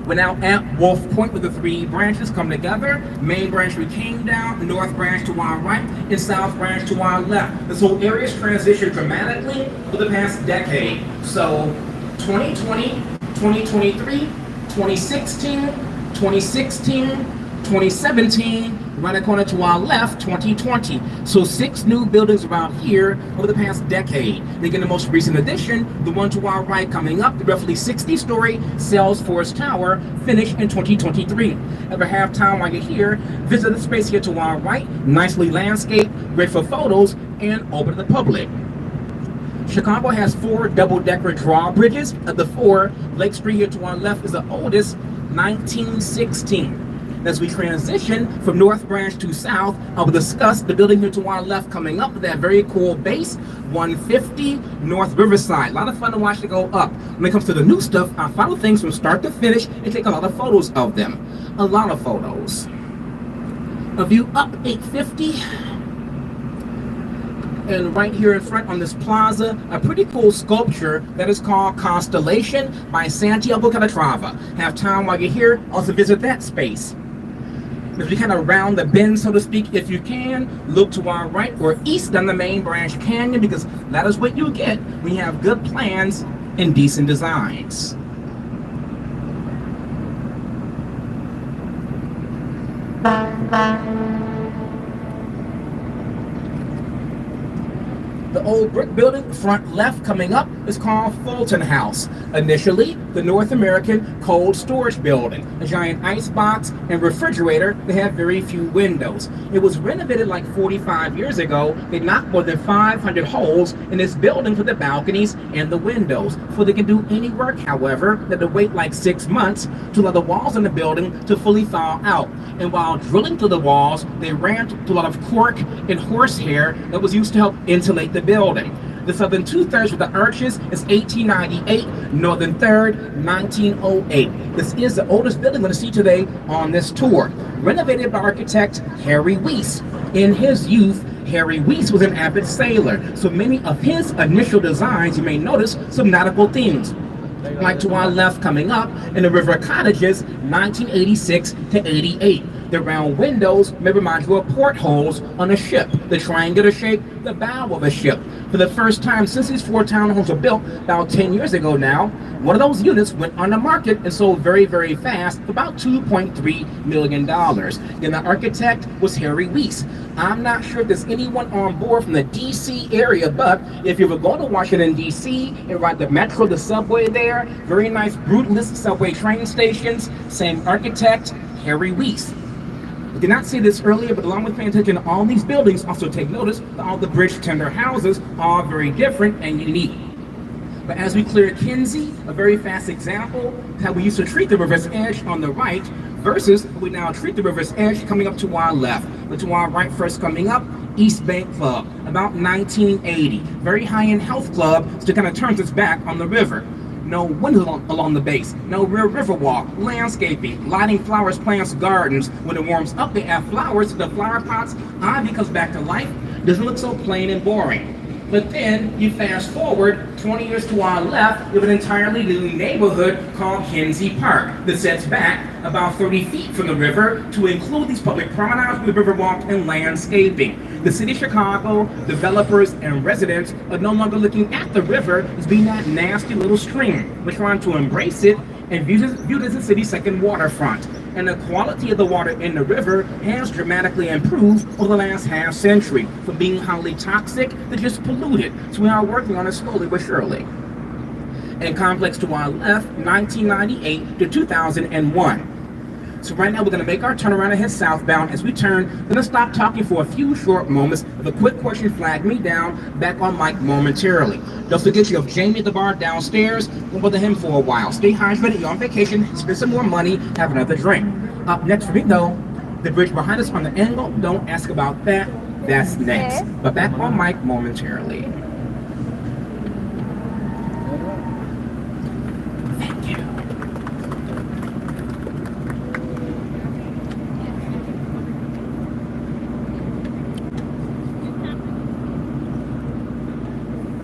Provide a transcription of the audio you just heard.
We're now at Wolf Point where the three branches come together. Main branch we came down, north branch to our right, and south branch to our left. This whole area's transitioned dramatically over the past decade. So 2020, 2023, 2016, 2016, 2017, right corner to our left, 2020. So 6 new buildings around here over the past decade. Making the most recent addition, the one to our right coming up, the roughly 60-story Salesforce Tower, finished in 2023. Ever have time while you're here, visit the space here to our right, nicely landscaped, great for photos, and open to the public. Chicago has 4 double-decker drawbridges. Of the 4, Lake Street here to our left is the oldest, 1916. As we transition from North Branch to South, I will discuss the building here to our left coming up with that very cool base, 150 North Riverside. A lot of fun to watch it go up. When it comes to the new stuff, I follow things from start to finish and take a lot of photos of them. A lot of photos. A view up 850. And right here in front on this plaza, a pretty cool sculpture that is called Constellation by Santiago Calatrava. Have time while you're here, also visit that space. As we kind of round the bend, so to speak, if you can, look to our right or east down the main branch canyon, because that is what you get. We have good plans and decent designs. The old brick building, front left coming up, is called Fulton House. Initially, the North American Cold Storage Building. A giant icebox and refrigerator that had very few windows. It was renovated like 45 years ago. They knocked more than 500 holes in this building for the balconies and the windows. Before they can do any work, however, they had to wait like 6 months to allow the walls in the building to fully thaw out. And while drilling through the walls, they ran through a lot of cork and horsehair that was used to help insulate the building. The southern 2/3 with the arches is 1898, northern third, 1908. This is the oldest building we're going to see today on this tour. Renovated by architect Harry Weiss. In his youth, Harry Weiss was an avid sailor, so many of his initial designs, you may notice some nautical themes. Like to our left coming up in the River Cottages, 1986 to 88. The round windows may remind you of portholes on a ship. The triangular shape, the bow of a ship. For the first time since these 4 townhomes were built about 10 years ago now, one of those units went on the market and sold very, very fast for about $2.3 million. And the architect was Harry Weiss. I'm not sure if there's anyone on board from the DC area, but if you were going to Washington, DC, and ride the metro, the subway there, very nice brutalist subway train stations, same architect, Harry Weiss. I did not say this earlier, but along with paying attention to all these buildings, also take notice that all the bridge tender houses are very different and unique. But as we clear Kinsey, a very fast example of how we used to treat the river's edge on the right versus we now treat the river's edge coming up to our left. But to our right first coming up, East Bank Club, about 1980. Very high-end health club, so it kind of turns its back on the river. No windows along the base, no rear river walk, landscaping, lighting flowers, plants, gardens. When it warms up, they add flowers to the flower pots. Ivy comes back to life. Doesn't look so plain and boring. But then you fast forward 20 years to our left, you have an entirely new neighborhood called Kinsey Park that sets back about 30 feet from the river to include these public promenades with river walk and landscaping. The city of Chicago, developers, and residents are no longer looking at the river as being that nasty little stream. We're trying to embrace it and view it as the city's second waterfront. And the quality of the water in the river has dramatically improved over the last half century, from being highly toxic to just polluted. So we are working on it slowly but surely. And complex to our left, 1998 to 2001. So right now we're going to make our turnaround and head southbound. As we turn, I'm going to stop talking for a few short moments. With a quick question, flag me down, back on mic momentarily. Don't forget you have Jamie at the bar downstairs. We'll bother him for a while. Stay hydrated, you're on vacation, spend some more money, have another drink. Up next for me though, the bridge behind us on the angle. Don't ask about that, that's next. But back on mic momentarily.